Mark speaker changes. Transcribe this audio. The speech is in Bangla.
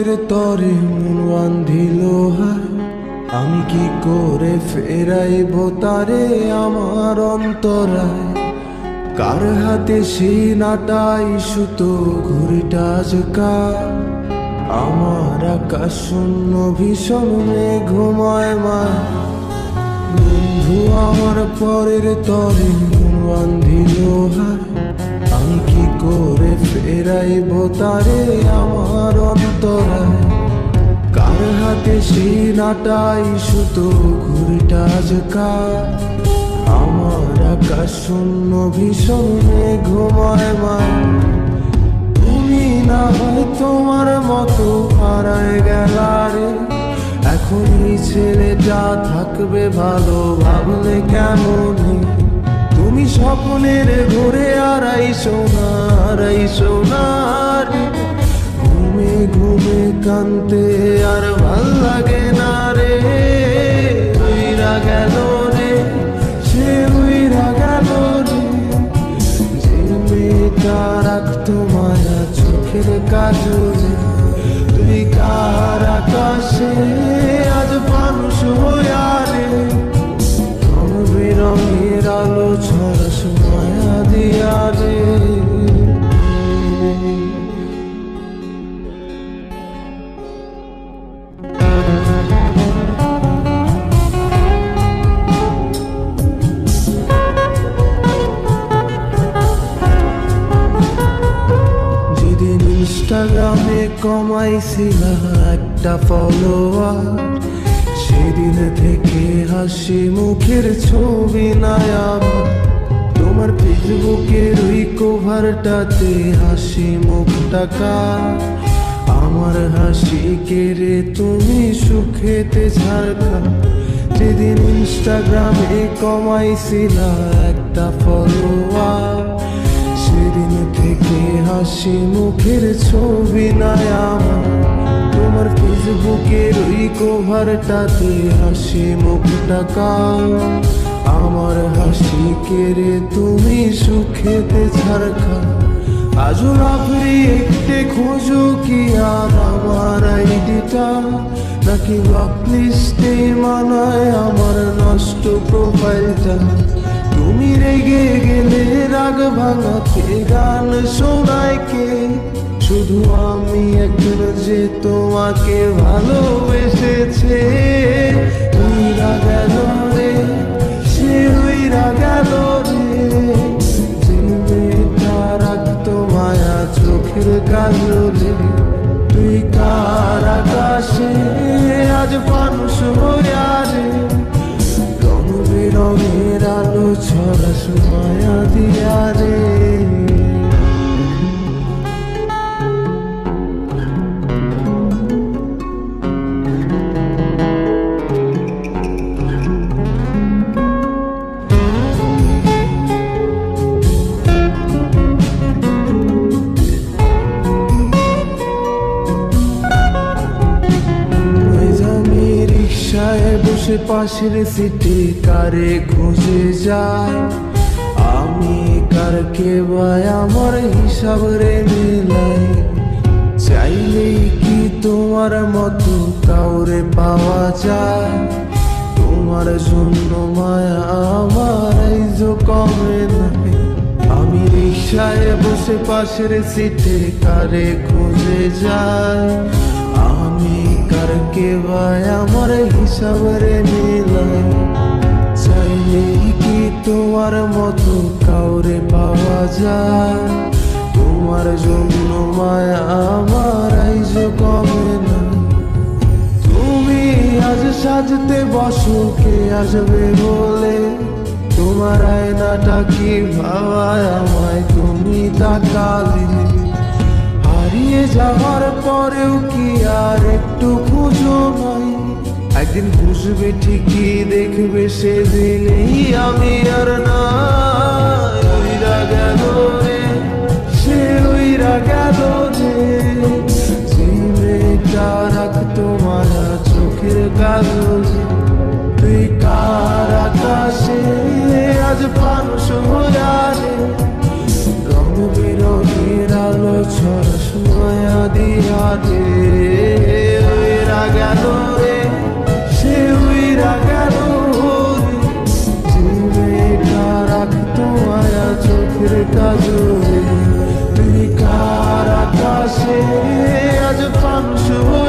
Speaker 1: পরের তরে মন বান্ধিল হায়, আমি কি করে ফেরাইব তারে আমার অন্তরায়। কার হাতে সেই নাটাই সুতো ঘুরিটা আজকাল, আমার আকাশ শূন্য ভীষণ মেঘময় মায়। বন্ধু আমার পরের তরে মন বান্ধিল হায়, আমি কি করে ফেরাইব তারে আমার অন্তরায়। কার হাতে সেই নাটাই সুতো ঘুরিটা আজকাল, আমার আকাশ শূন্য ভীষণ মেঘময় মায়। তুমি না হয় তোমার মতো হারায় গেলারে, এখন এই ছেলেটা থাকবে ভালো ভাবলে কেমন। তুমি স্বপ্নের ঘুরে আড়াইশো না রে, ঘুমে ঘুমে কানতে আর ভাল লাগে না রে। উইরা গেল রে, সে উইরা গেল রে, যে মেয়েটা রাখতো মায়া চোখের কাজলে। তুই কার আকাশে আজ মানুষ হইয়া রে, রং বেরঙের আলো ছড়াস মায়া দিয়া রে। যেদিন ইনস্টাগ্রামে কমাইছিলা একটা ফলোয়ার, সেদিন থেকে হাসি মুখের ছবি নাই আমার। তোমার ফেসবুকের ওই কভারটাতে হাসি মুখটা কার, আমার হাসি কেড়ে তুমি সুখেতে ঝাড়খা। যেদিন ইনস্টাগ্রামে কমাইছিলা একটা ফলোয়ার, সেদিন থেকে হাসি মুখের ছবি নাই আমার। তোমার ফেসবুকের ওই কভারটাতে হাসি মুখটা কার, আমার হাসি কেড়ে তুমি সুখেতে ঝাড়খা। আজও লাভরি একটে খোঁজো কি আর আমার আইডিটা, নাকি ব্লক লিস্টে মানায় আমার নষ্ট প্রোফাইলটা। তুমি রেগে গেলে রাগ ভাঙাতে গান শোনায় কে, শুধু আমি একজন যে তোমাকে ভালোবেসেছে। উইরা গেল রে, সে উইরা গেল রে, যে মেয়েটা রাখতো মায়া চোখের কাজলে। তুই কার আকাশে আজ মানুষ হইয়া রে, রং বেরঙের আলো ছড়াস মায়া দিয়া রে। বসে পাশের সিটে কারে খুঁজে যায়, আমি কারকে ভাই আমার হিসাব রে মেলাই। চাইলেই কি তোমার মতো কাউরে পাওয়া যায়, তোমার জন্য মায়া আমার আইজো কমে নাই। আমি রিক্সায় বসে পাশের সিটে কারে খুঁজে যায়, আমি কারকে ভাই আমার হিসাব রে মিলাই। চাইলেই কি তোমার মতো কাউরে পাওয়া যায়, তোমার জন্য মায়া আমার আইজো কমে না। তুমি আজ সাজতে বসো কে আসবে বলে, তোমার আয়নাটা কি ভাবায় আমায় তুমি তাকালে। হারিয়ে যাওয়ার পরেও কি আর একটু খুঁজো নাই, একদিন বুঝবে ঠিকই দেখবে সেদিনই আমি আর নাই। উইরা গেল রে, সে উইরা গেল রে, যে মেয়েটা রাখতো মায়া চোখের কাজলে। তুই কার আকাশে আজ মানুষ হইয়া রে, রং বেরঙের আলো ছড়াস মায়া দিয়া রে। মানুষ